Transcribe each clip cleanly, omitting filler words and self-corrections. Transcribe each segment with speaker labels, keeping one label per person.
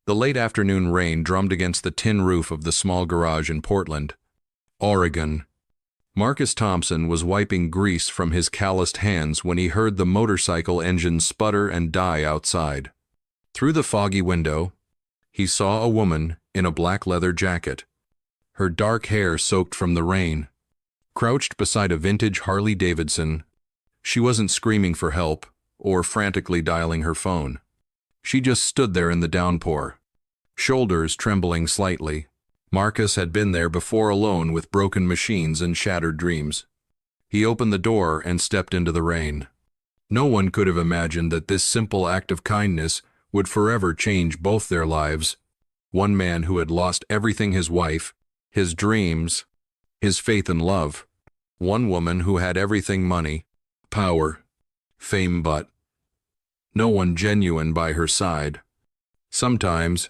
Speaker 1: The late afternoon rain drummed against the tin roof of the small garage in Portland, Oregon. Marcus Thompson was wiping grease from his calloused hands when he heard the motorcycle engine sputter and die outside. Through the foggy window, he saw a woman in a black leather jacket, her dark hair soaked from the rain. Crouched beside a vintage Harley-Davidson, she wasn't screaming for help or frantically dialing her phone. She just stood there in the downpour, shoulders trembling slightly. Marcus had been there before alone with broken machines and shattered dreams. He opened the door and stepped into the rain. No one could have imagined that this simple act of kindness would forever change both their lives. One man who had lost everything: his wife, his dreams, his faith and love. One woman who had everything: money, power, fame, but no one genuine by her side. Sometimes,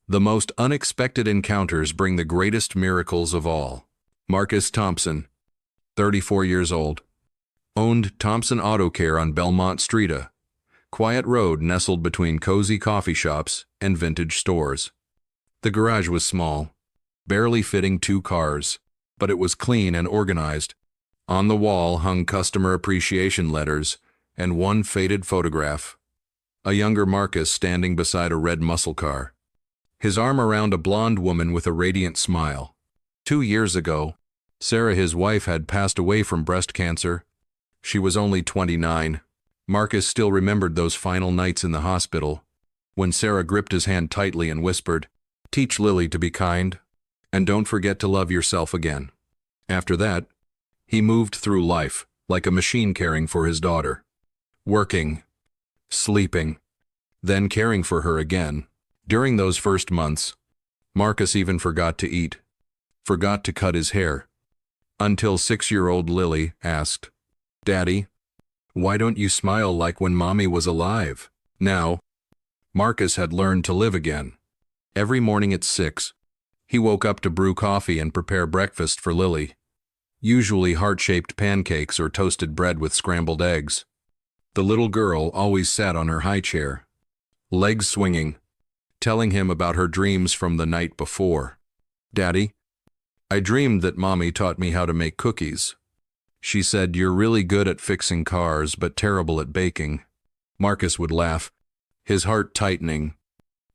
Speaker 1: the most unexpected encounters bring the greatest miracles of all. Marcus Thompson, 34 years old, owned Thompson Auto Care on Belmont Street, a quiet road nestled between cozy coffee shops and vintage stores. The garage was small, barely fitting 2 cars, but it was clean and organized. On the wall hung customer appreciation letters and one faded photograph: a younger Marcus standing beside a red muscle car, his arm around a blonde woman with a radiant smile. 2 years ago, Sarah, his wife, had passed away from breast cancer. She was only 29. Marcus still remembered those final nights in the hospital, when Sarah gripped his hand tightly and whispered, "Teach Lily to be kind, and don't forget to love yourself again." After that, he moved through life like a machine, caring for his daughter, working, sleeping, then caring for her again. During those first months, Marcus even forgot to eat, forgot to cut his hair, until 6-year-old Lily asked, "Daddy, why don't you smile like when Mommy was alive?" Now, Marcus had learned to live again. Every morning at 6, he woke up to brew coffee and prepare breakfast for Lily, usually heart-shaped pancakes or toasted bread with scrambled eggs. The little girl always sat on her high chair, legs swinging, telling him about her dreams from the night before. "Daddy, I dreamed that Mommy taught me how to make cookies. She said, 'You're really good at fixing cars, but terrible at baking.'" Marcus would laugh, his heart tightening.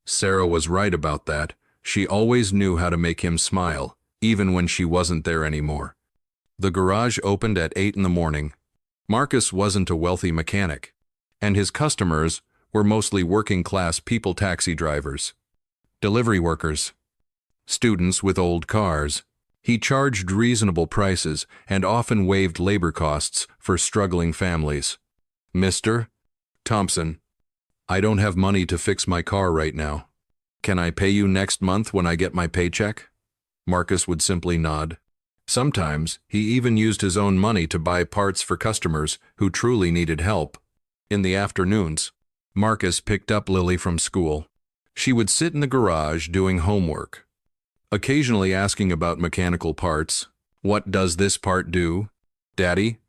Speaker 1: Sarah was right about that. She always knew how to make him smile, even when she wasn't there anymore. The garage opened at 8 in the morning. Marcus wasn't a wealthy mechanic, and his customers were mostly working-class people: taxi drivers, delivery workers, students with old cars. He charged reasonable prices and often waived labor costs for struggling families. "Mr. Thompson, I don't have money to fix my car right now. Can I pay you next month when I get my paycheck?" Marcus would simply nod. Sometimes he even used his own money to buy parts for customers who truly needed help. In the afternoons, Marcus picked up Lily from school. She would sit in the garage doing homework, occasionally asking about mechanical parts. "What does this part do, Daddy?"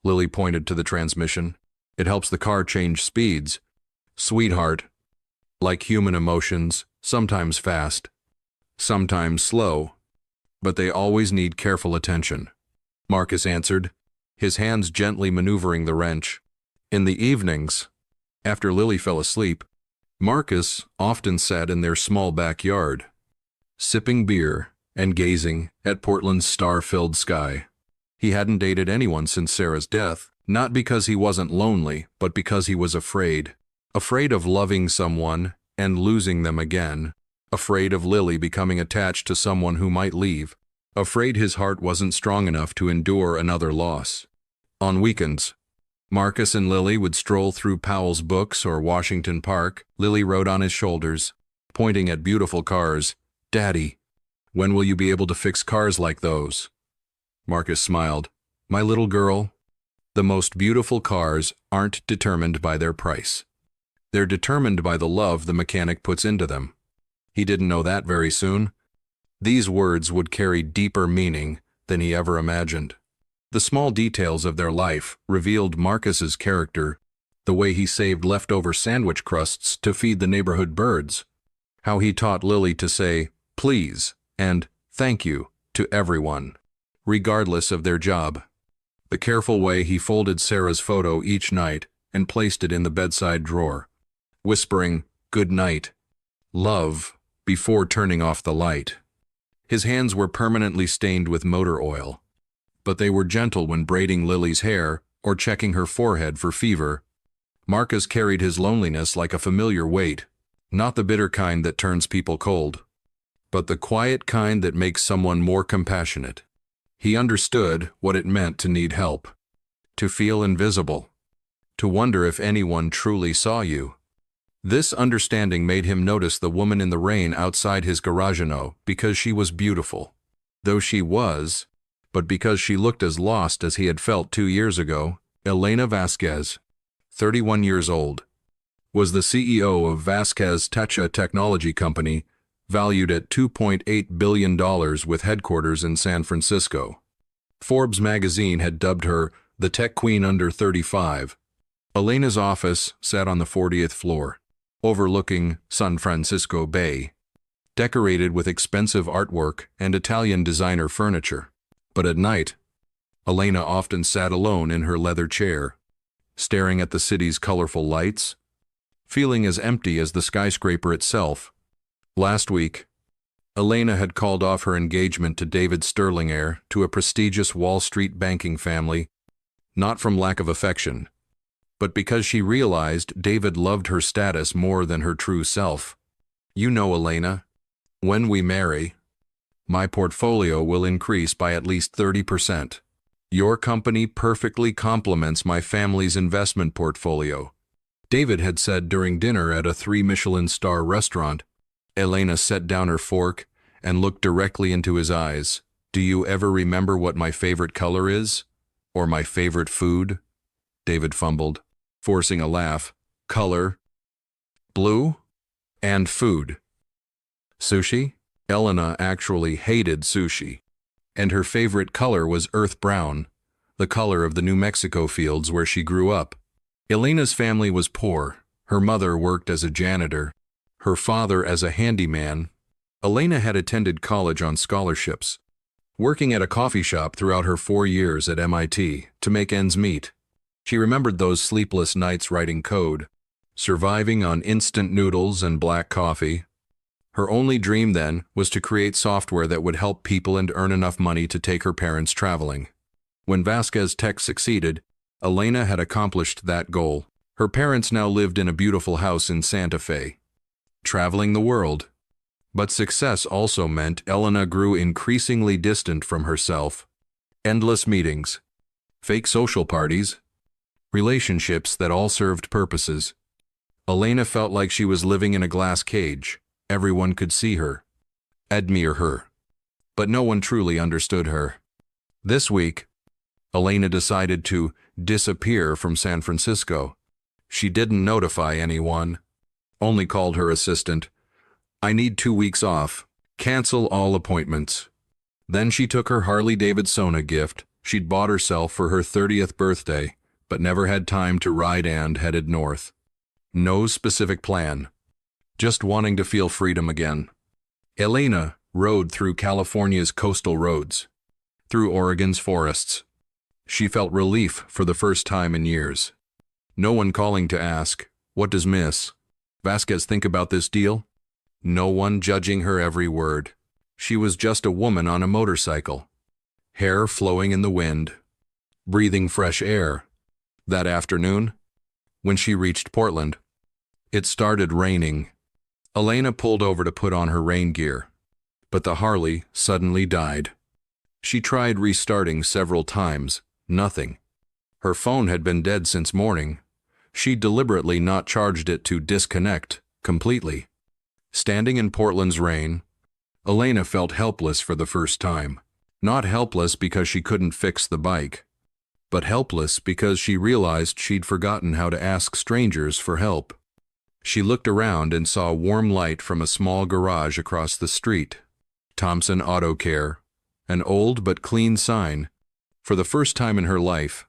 Speaker 1: Lily pointed to the transmission. "It helps the car change speeds." "Sweetheart, like human emotions, sometimes fast, sometimes slow, but they always need careful attention," Marcus answered, his hands gently maneuvering the wrench. In the evenings, after Lily fell asleep, Marcus often sat in their small backyard, sipping beer and gazing at Portland's star-filled sky. He hadn't dated anyone since Sarah's death, not because he wasn't lonely, but because he was afraid. Afraid of loving someone and losing them again. Afraid of Lily becoming attached to someone who might leave. Afraid his heart wasn't strong enough to endure another loss. On weekends, Marcus and Lily would stroll through Powell's Books or Washington Park. Lily rode on his shoulders, pointing at beautiful cars. "Daddy, when will you be able to fix cars like those?" Marcus smiled. "My little girl, the most beautiful cars aren't determined by their price. They're determined by the love the mechanic puts into them." He didn't know that very soon. These words would carry deeper meaning than he ever imagined. The small details of their life revealed Marcus's character, the way he saved leftover sandwich crusts to feed the neighborhood birds, How he taught Lily to say, please, and thank you, to everyone, regardless of their job. The careful way he folded Sarah's photo each night and placed it in the bedside drawer, whispering, good night, love, before turning off the light. His hands were permanently stained with motor oil, but they were gentle when braiding Lily's hair or checking her forehead for fever. Marcus carried his loneliness like a familiar weight, not the bitter kind that turns people cold, but the quiet kind that makes someone more compassionate. He understood what it meant to need help, to feel invisible, to wonder if anyone truly saw you. This understanding made him notice the woman in the rain outside his garage, because she was beautiful. Though she was, but because she looked as lost as he had felt 2 years ago. Elena Vasquez, 31 years old, was the CEO of Vasquez Techa Technology Company, valued at $2.8 billion with headquarters in San Francisco. Forbes magazine had dubbed her the tech queen under 35. Elena's office sat on the 40th floor, overlooking San Francisco Bay, decorated with expensive artwork and Italian designer furniture. But at night, Elena often sat alone in her leather chair, staring at the city's colorful lights, feeling as empty as the skyscraper itself. Last week, Elena had called off her engagement to David Sterling, heir to a prestigious Wall Street banking family, not from lack of affection, but because she realized David loved her status more than her true self. You know, Elena, when we marry, my portfolio will increase by at least 30%. Your company perfectly complements my family's investment portfolio, David had said during dinner at a 3-Michelin-star restaurant. Elena set down her fork and looked directly into his eyes. Do you ever remember what my favorite color is? Or my favorite food? David fumbled, forcing a laugh. Color, blue, and food. Sushi? Elena actually hated sushi, and her favorite color was earth brown, the color of the New Mexico fields where she grew up. Elena's family was poor. Her mother worked as a janitor, her father as a handyman. Elena had attended college on scholarships, working at a coffee shop throughout her 4 years at MIT to make ends meet. She remembered those sleepless nights writing code, surviving on instant noodles and black coffee. Her only dream then was to create software that would help people and earn enough money to take her parents traveling. When Vasquez Tech succeeded, Elena had accomplished that goal. Her parents now lived in a beautiful house in Santa Fe, traveling the world. But success also meant Elena grew increasingly distant from herself. Endless meetings, fake social parties, relationships that all served purposes. Elena felt like she was living in a glass cage. Everyone could see her, admire her, but no one truly understood her. This week, Elena decided to disappear from San Francisco. She didn't notify anyone, only called her assistant. I need 2 weeks off. Cancel all appointments. Then she took her Harley-Davidson gift she'd bought herself for her 30th birthday, but never had time to ride and headed north. No specific plan, just wanting to feel freedom again. Elena rode through California's coastal roads, through Oregon's forests. She felt relief for the first time in years. No one calling to ask, what does Miss Vasquez think about this deal? No one judging her every word. She was just a woman on a motorcycle, hair flowing in the wind, breathing fresh air. That afternoon, when she reached Portland, it started raining. Elena pulled over to put on her rain gear, but the Harley suddenly died. She tried restarting several times, nothing. Her phone had been dead since morning. She'd deliberately not charged it to disconnect completely. Standing in Portland's rain, Elena felt helpless for the first time. Not helpless because she couldn't fix the bike, but helpless because she realized she'd forgotten how to ask strangers for help. She looked around and saw warm light from a small garage across the street. Thompson Auto Care, an old but clean sign. For the first time in her life,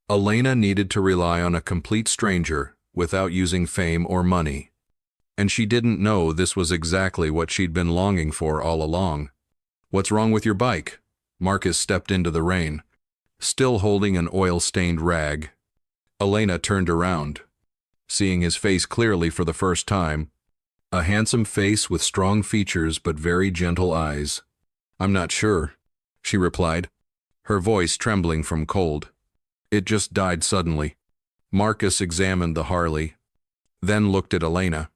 Speaker 1: Elena needed to rely on a complete stranger without using fame or money. And she didn't know this was exactly what she'd been longing for all along. "What's wrong with your bike?" Marcus stepped into the rain, still holding an oil-stained rag. Elena turned around, seeing his face clearly for the first time. A handsome face with strong features but very gentle eyes. "I'm not sure," she replied, her voice trembling from cold. "It just died suddenly." Marcus examined the Harley, then looked at Elena.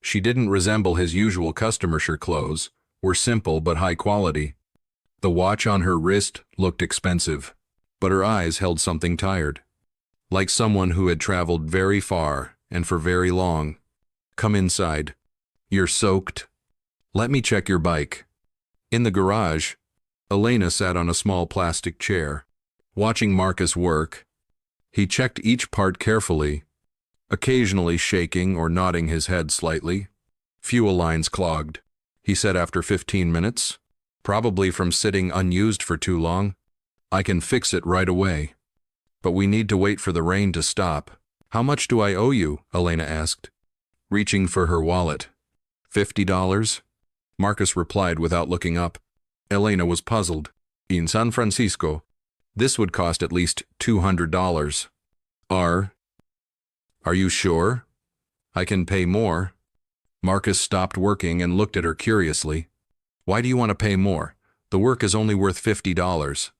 Speaker 1: She didn't resemble his usual customer clothes, were simple but high quality. The watch on her wrist looked expensive, but her eyes held something tired, like someone who had traveled very far and for very long. "Come inside. You're soaked. Let me check your bike." In the garage, Elena sat on a small plastic chair, watching Marcus work. He checked each part carefully, occasionally shaking or nodding his head slightly. "Fuel lines clogged," he said after 15 minutes, "probably from sitting unused for too long. I can fix it right away. But we need to wait for the rain to stop." "How much do I owe you?" Elena asked, reaching for her wallet. $50? Marcus replied without looking up. Elena was puzzled. "In San Francisco, this would cost at least $200. Are you sure? I can pay more." Marcus stopped working and looked at her curiously. "Why do you want to pay more? The work is only worth $50.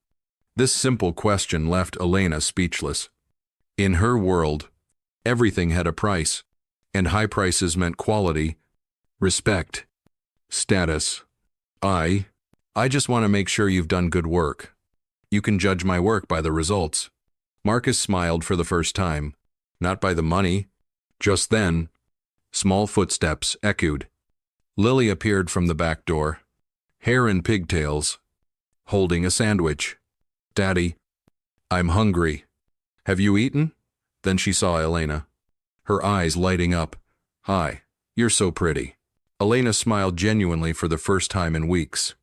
Speaker 1: This simple question left Elena speechless. In her world, everything had a price, and high prices meant quality, respect, status. I just want to make sure you've done good work. You can judge my work by the results." Marcus smiled for the first time. Not by the money. Just then, small footsteps echoed. Lily appeared from the back door, hair in pigtails, holding a sandwich. "Daddy, I'm hungry. Have you eaten?" Then she saw Elena, her eyes lighting up. "Hi, you're so pretty." Elena smiled genuinely for the first time in weeks.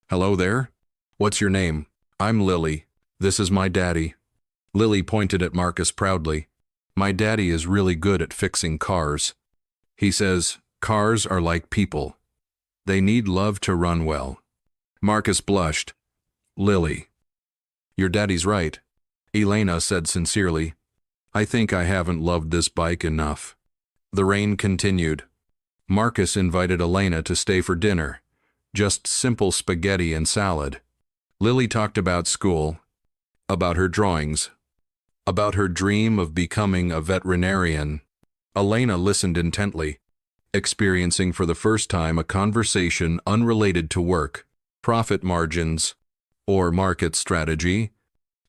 Speaker 1: "Hello there. What's your name?" "I'm Lily. This is my daddy." Lily pointed at Marcus proudly. "My daddy is really good at fixing cars. He says cars are like people. They need love to run well." Marcus blushed. "Lily, your daddy's right," Elena said sincerely. "I think I haven't loved this bike enough." The rain continued. Marcus invited Elena to stay for dinner. Just simple spaghetti and salad. Lily talked about school, about her drawings, about her dream of becoming a veterinarian. Elena listened intently, experiencing for the first time a conversation unrelated to work, profit margins, or market strategy.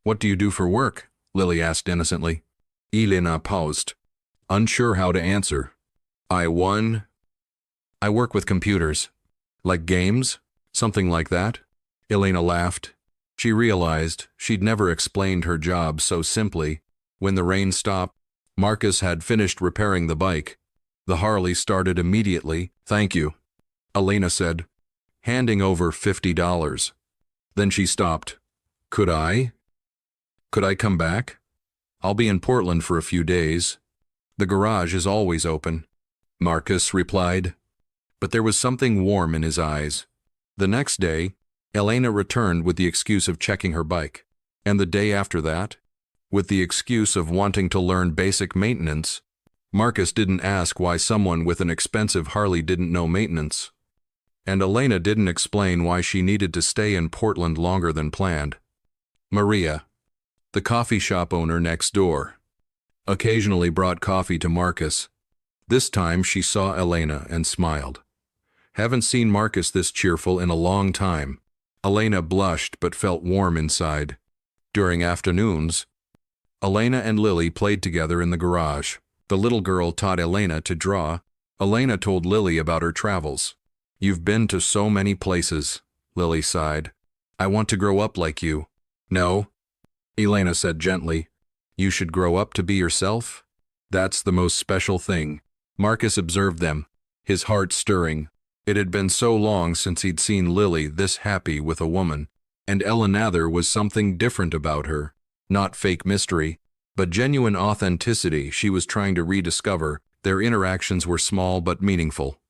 Speaker 1: "What do you do for work?" Lily asked innocently. Elena paused, unsure how to answer. I work with computers." "Like games? Something like that?" Elena laughed. She realized she'd never explained her job so simply. When the rain stopped, Marcus had finished repairing the bike. The Harley started immediately. "Thank you," Elena said, handing over $50. Then she stopped. Could I come back? I'll be in Portland for a few days. The garage is always open," Marcus replied. But there was something warm in his eyes. The next day, Elena returned with the excuse of checking her bike. And the day after that, with the excuse of wanting to learn basic maintenance. Marcus didn't ask why someone with an expensive Harley didn't know maintenance. And Elena didn't explain why she needed to stay in Portland longer than planned. Maria, the coffee shop owner next door, occasionally brought coffee to Marcus. This time she saw Elena and smiled. "Haven't seen Marcus this cheerful in a long time." Elena blushed but felt warm inside. During afternoons, Elena and Lily played together in the garage. The little girl taught Elena to draw. Elena told Lily about her travels. "You've been to so many places," Lily sighed. "I want to grow up like you." "No," Elena said gently. "You should grow up to be yourself. That's the most special thing." Marcus observed them, his heart stirring. It had been so long since he'd seen Lily this happy with a woman, and Elena there was something different about her. Not fake mystery, but genuine authenticity she was trying to rediscover. Their interactions were small but meaningful.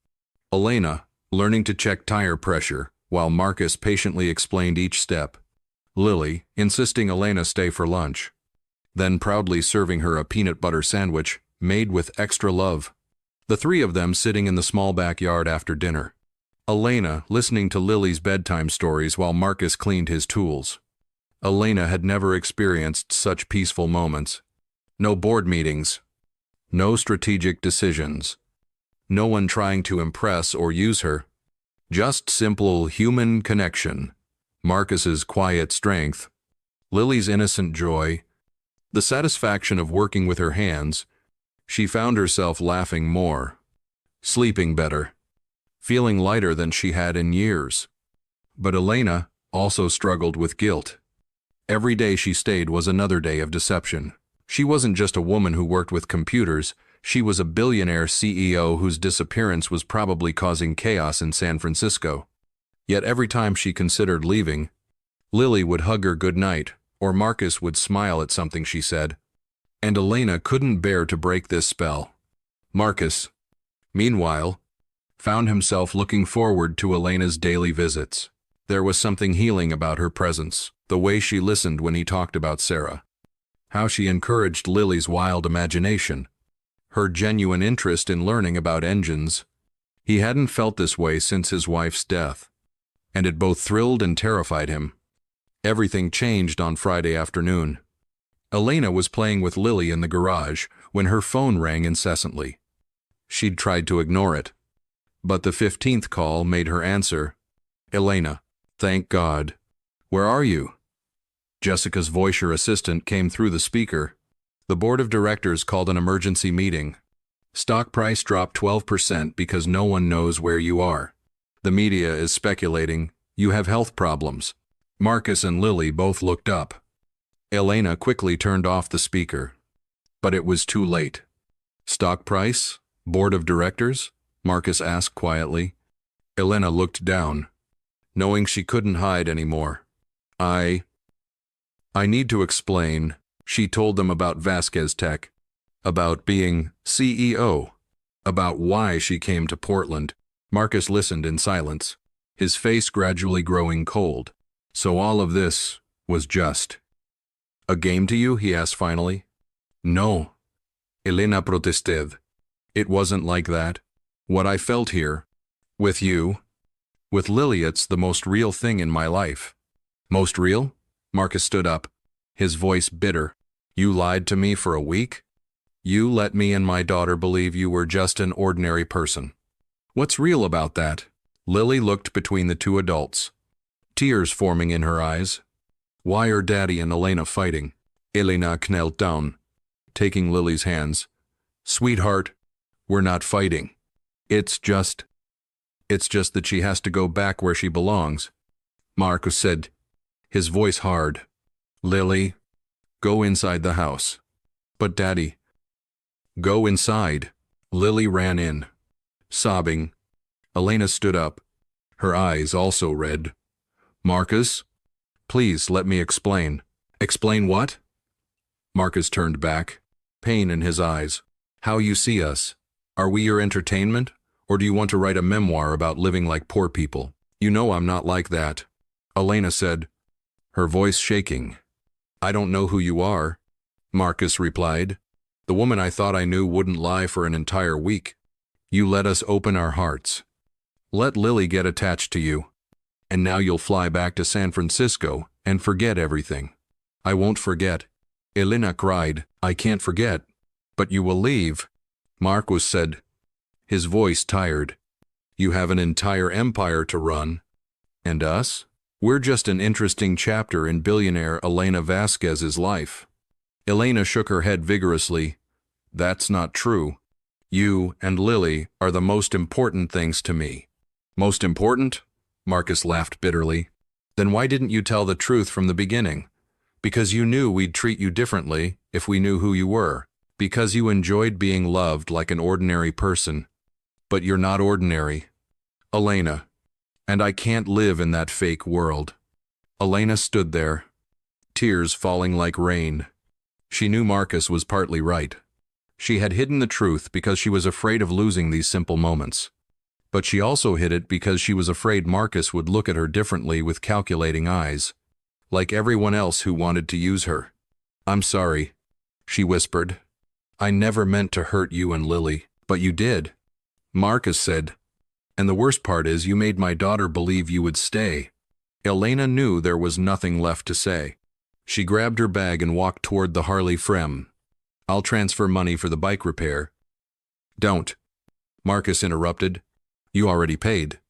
Speaker 1: Elena, learning to check tire pressure, while Marcus patiently explained each step. Lily, insisting Elena stay for lunch. Then proudly serving her a peanut butter sandwich, made with extra love. The three of them sitting in the small backyard after dinner. Elena listening to Lily's bedtime stories while Marcus cleaned his tools. Elena had never experienced such peaceful moments. No board meetings. No strategic decisions. No one trying to impress or use her. Just simple human connection. Marcus's quiet strength. Lily's innocent joy. The satisfaction of working with her hands. She found herself laughing more. Sleeping better. Feeling lighter than she had in years. But Elena also struggled with guilt. Every day she stayed was another day of deception. She wasn't just a woman who worked with computers, she was a billionaire CEO whose disappearance was probably causing chaos in San Francisco. Yet every time she considered leaving, Lily would hug her goodnight, or Marcus would smile at something she said. And Elena couldn't bear to break this spell. Marcus, meanwhile, found himself looking forward to Elena's daily visits. There was something healing about her presence, the way she listened when he talked about Sarah. How she encouraged Lily's wild imagination. Her genuine interest in learning about engines. He hadn't felt this way since his wife's death. And it both thrilled and terrified him. Everything changed on Friday afternoon. Elena was playing with Lily in the garage when her phone rang incessantly. She'd tried to ignore it. But the 15th call made her answer. Elena, thank God. Where are you? Jessica's voice, her assistant, came through the speaker. The board of directors called an emergency meeting. Stock price dropped 12% because no one knows where you are. The media is speculating you have health problems. Marcus and Lily both looked up. Elena quickly turned off the speaker. But it was too late. Stock price? Board of directors? Marcus asked quietly. Elena looked down, knowing she couldn't hide anymore. I need to explain. She told them about Vasquez Tech, about being CEO, about why she came to Portland. Marcus listened in silence, his face gradually growing cold. So all of this was just a game to you? He asked finally. No, Elena protested. It wasn't like that. What I felt here, with you, with Lily, it's the most real thing in my life. Most real? Marcus stood up, his voice bitter. You lied to me for a week? You let me and my daughter believe you were just an ordinary person. What's real about that? Lily looked between the two adults, tears forming in her eyes. Why are Daddy and Elena fighting? Elena knelt down, taking Lily's hands. Sweetheart, we're not fighting. It's just that she has to go back where she belongs. Marcus said, his voice hard. Lily, go inside the house. But Daddy. Go inside. Lily ran in, sobbing. Elena stood up, her eyes also red. Marcus, please let me explain. Explain what? Marcus turned back, pain in his eyes. How you see us. Are we your entertainment? Or do you want to write a memoir about living like poor people? You know I'm not like that. Elena said, her voice shaking. I don't know who you are. Marcus replied. The woman I thought I knew wouldn't lie for an entire week. You let us open our hearts. Let Lily get attached to you. And now you'll fly back to San Francisco and forget everything. I won't forget. Elena cried. I can't forget. But you will leave. Marcus said, his voice tired. You have an entire empire to run. And us? We're just an interesting chapter in billionaire Elena Vasquez's life. Elena shook her head vigorously. That's not true. You and Lily are the most important things to me. Most important? Marcus laughed bitterly. Then why didn't you tell the truth from the beginning? Because you knew we'd treat you differently if we knew who you were. Because you enjoyed being loved like an ordinary person. But you're not ordinary. Elena. And I can't live in that fake world. Elena stood there, tears falling like rain. She knew Marcus was partly right. She had hidden the truth because she was afraid of losing these simple moments. But she also hid it because she was afraid Marcus would look at her differently with calculating eyes, like everyone else who wanted to use her. "I'm sorry," she whispered. "I never meant to hurt you and Lily." "But you did," Marcus said. "And the worst part is you made my daughter believe you would stay." Elena knew there was nothing left to say. She grabbed her bag and walked toward the Harley Frem. "I'll transfer money for the bike repair." "Don't," Marcus interrupted. "You already paid."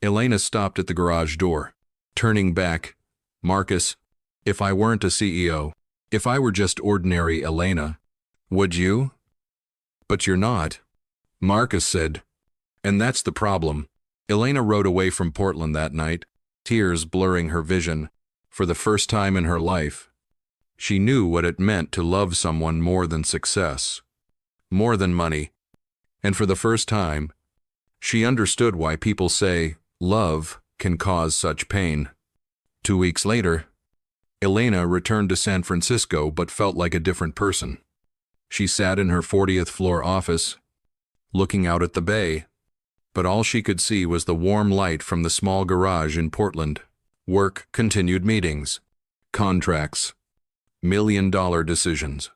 Speaker 1: Elena stopped at the garage door. Turning back, "Marcus, if I weren't a CEO, if I were just ordinary Elena, would you?" "But you're not," Marcus said. "And that's the problem." Elena rode away from Portland that night, tears blurring her vision. For the first time in her life, she knew what it meant to love someone more than success, more than money. And for the first time, she understood why people say love can cause such pain. 2 weeks later, Elena returned to San Francisco but felt like a different person. She sat in her 40th floor office, looking out at the bay, but all she could see was the warm light from the small garage in Portland. Work continued: meetings, contracts, million-dollar decisions.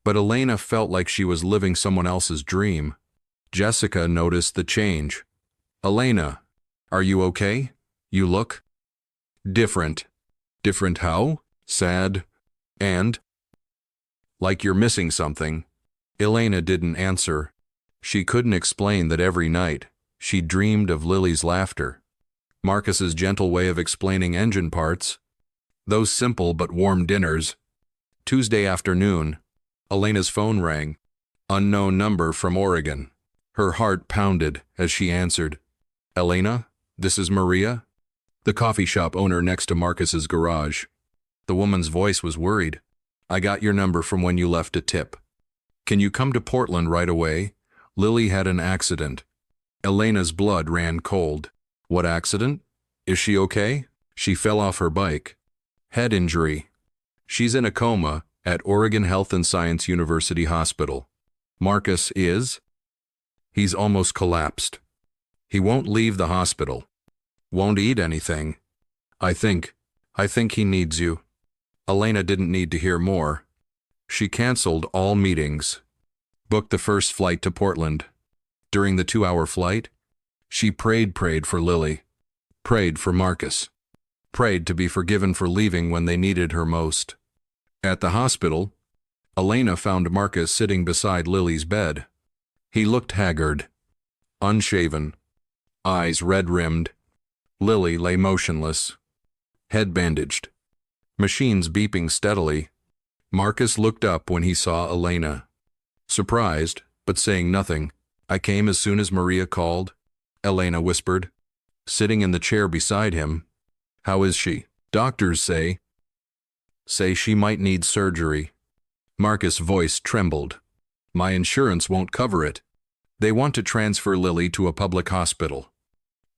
Speaker 1: But Elena felt like she was living someone else's dream. Jessica noticed the change. "Elena, are you okay? You look different." "Different how?" "Sad. And like you're missing something." Elena didn't answer. She couldn't explain that every night she dreamed of Lily's laughter, Marcus's gentle way of explaining engine parts, those simple but warm dinners. Tuesday afternoon, Elena's phone rang. Unknown number from Oregon. Her heart pounded as she answered. "Elena, this is Maria," the coffee shop owner next to Marcus's garage. The woman's voice was worried. "I got your number from when you left a tip. Can you come to Portland right away? Lily had an accident." Elena's blood ran cold. "What accident? Is she okay?" "She fell off her bike. Head injury. She's in a coma at Oregon Health and Science University Hospital." "Marcus is?" "He's almost collapsed. He won't leave the hospital. Won't eat anything. I think he needs you." Elena didn't need to hear more. She canceled all meetings, booked the first flight to Portland. During the 2-hour flight, she prayed for Lily, prayed for Marcus, prayed to be forgiven for leaving when they needed her most. At the hospital, Elena found Marcus sitting beside Lily's bed. He looked haggard, unshaven, eyes red-rimmed. Lily lay motionless, head bandaged, machines beeping steadily. Marcus looked up when he saw Elena, surprised, but saying nothing. "I came as soon as Maria called," Elena whispered, sitting in the chair beside him. "How is she?" "Doctors say she might need surgery." Marcus' voice trembled. "My insurance won't cover it. They want to transfer Lily to a public hospital,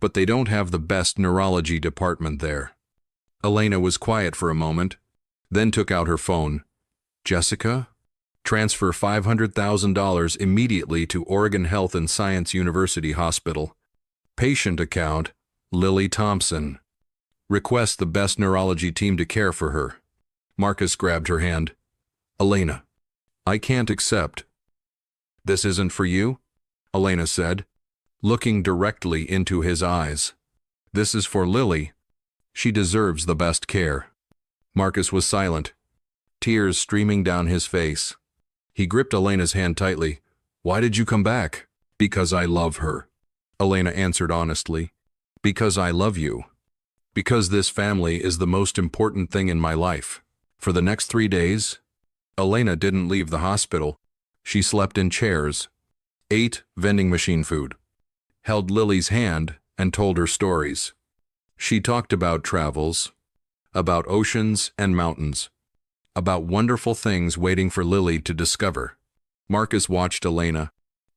Speaker 1: but they don't have the best neurology department there." Elena was quiet for a moment, then took out her phone. "Jessica, transfer $500,000 immediately to Oregon Health and Science University Hospital. Patient account, Lily Thompson. Request the best neurology team to care for her." Marcus grabbed her hand. "Elena, I can't accept." "This isn't for you?" Elena said, looking directly into his eyes. "This is for Lily. She deserves the best care." Marcus was silent, tears streaming down his face. He gripped Elena's hand tightly. "Why did you come back?" "Because I love her," Elena answered honestly. "Because I love you. Because this family is the most important thing in my life." For the next 3 days, Elena didn't leave the hospital. She slept in chairs, ate vending machine food, held Lily's hand, and told her stories. She talked about travels, about oceans and mountains, about wonderful things waiting for Lily to discover. Marcus watched Elena,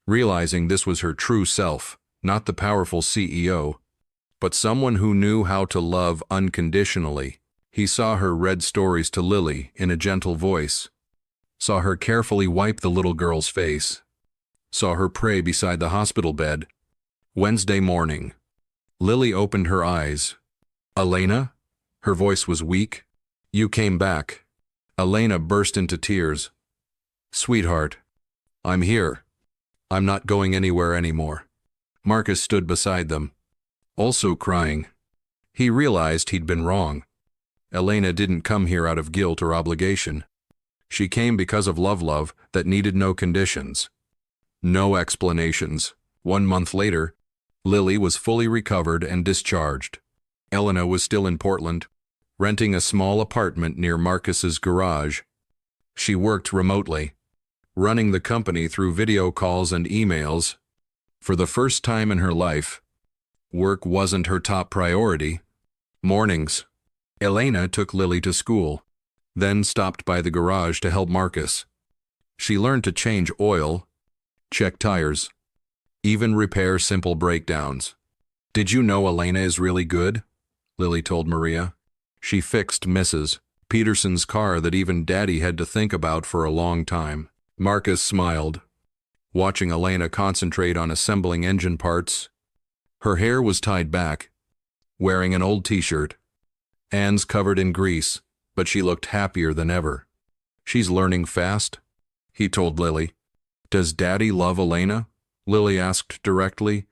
Speaker 1: realizing this was her true self, not the powerful CEO, but someone who knew how to love unconditionally. He saw her read stories to Lily in a gentle voice. saw her carefully wipe the little girl's face, saw her pray beside the hospital bed. Wednesday morning. Lily opened her eyes. "Elena?" Her voice was weak. "You came back." Elena burst into tears. "Sweetheart, I'm here. I'm not going anywhere anymore." Marcus stood beside them, also crying. He realized he'd been wrong. Elena didn't come here out of guilt or obligation. She came because of love that needed no conditions. No explanations. 1 month later, Lily was fully recovered and discharged. Elena was still in Portland, renting a small apartment near Marcus's garage. She worked remotely, running the company through video calls and emails. For the first time in her life, work wasn't her top priority. Mornings, Elena took Lily to school, then stopped by the garage to help Marcus. She learned to change oil, check tires, even repair simple breakdowns. "Did you know Elena is really good?" Lily told Maria. "She fixed Mrs. Peterson's car that even Daddy had to think about for a long time." Marcus smiled, watching Elena concentrate on assembling engine parts. Her hair was tied back, wearing an old t-shirt, hands covered in grease, but she looked happier than ever. "She's learning fast," he told Lily. "Does Daddy love Elena?" Lily asked directly.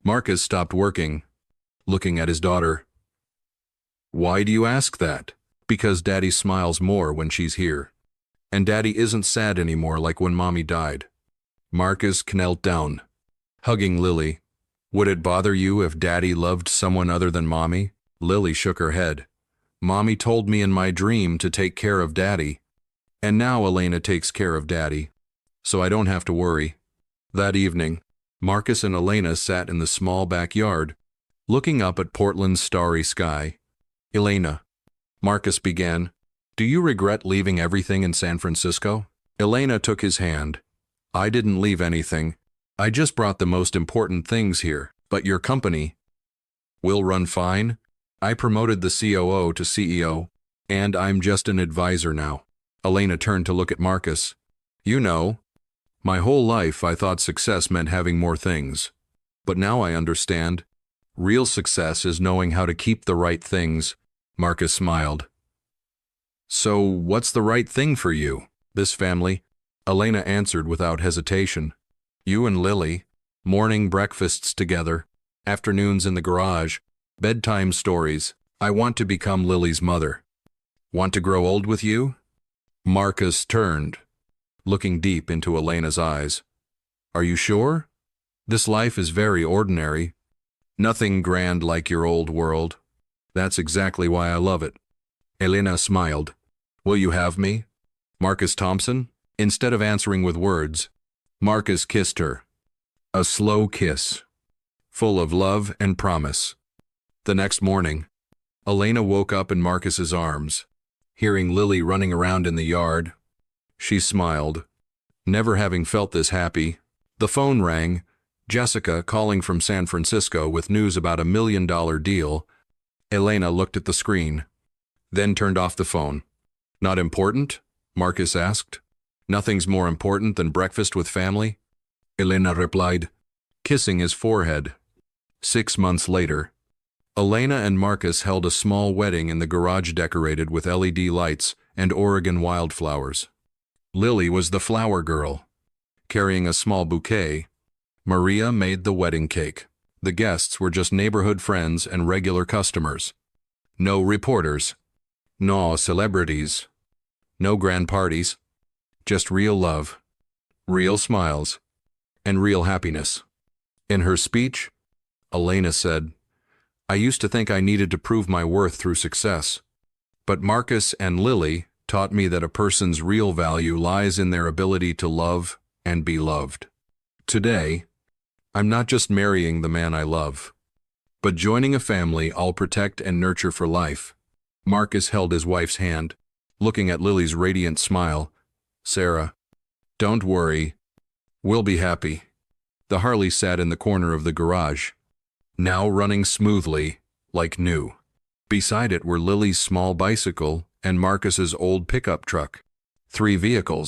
Speaker 1: Marcus stopped working, looking at his daughter. "Why do you ask that?" "Because Daddy smiles more when she's here. And Daddy isn't sad anymore like when Mommy died." Marcus knelt down, hugging Lily. "Would it bother you if Daddy loved someone other than Mommy?" Lily shook her head. "Mommy told me in my dream to take care of Daddy. And now Elena takes care of Daddy, so I don't have to worry." That evening, Marcus and Elena sat in the small backyard, looking up at Portland's starry sky. "Elena," Marcus began, "do you regret leaving everything in San Francisco?" Elena took his hand. "I didn't leave anything. I just brought the most important things here. But your company will run fine. I promoted the COO to CEO, and I'm just an advisor now." Elena turned to look at Marcus. "You know, my whole life I thought success meant having more things. But now I understand. Real success is knowing how to keep the right things." Marcus smiled. "So what's the right thing for you?" "This family," Elena answered without hesitation. "You and Lily, morning breakfasts together, afternoons in the garage, bedtime stories. I want to become Lily's mother." "Want to grow old with you?" Marcus turned, looking deep into Elena's eyes. "Are you sure? This life is very ordinary. Nothing grand like your old world. That's exactly why I love it." Elena smiled. "Will you have me, Marcus Thompson?" Instead of answering with words, Marcus kissed her. A slow kiss, full of love and promise. The next morning, Elena woke up in Marcus's arms, hearing Lily running around in the yard. She smiled, never having felt this happy. The phone rang, Jessica calling from San Francisco with news about $1 million deal. Elena looked at the screen, then turned off the phone. "Not important?" Marcus asked. "Nothing's more important than breakfast with family?" Elena replied, kissing his forehead. 6 months later, Elena and Marcus held a small wedding in the garage decorated with LED lights and Oregon wildflowers. Lily was the flower girl, carrying a small bouquet. Maria made the wedding cake. The guests were just neighborhood friends and regular customers. No reporters, no celebrities, no grand parties, just real love, real smiles, and real happiness. In her speech, Elena said, "I used to think I needed to prove my worth through success. But Marcus and Lily taught me that a person's real value lies in their ability to love and be loved. Today, I'm not just marrying the man I love, but joining a family I'll protect and nurture for life." Marcus held his wife's hand, looking at Lily's radiant smile. "Sarah, don't worry. We'll be happy." The Harley sat in the corner of the garage, now running smoothly, like new. Beside it were Lily's small bicycle and Marcus's old pickup truck. 3 vehicles,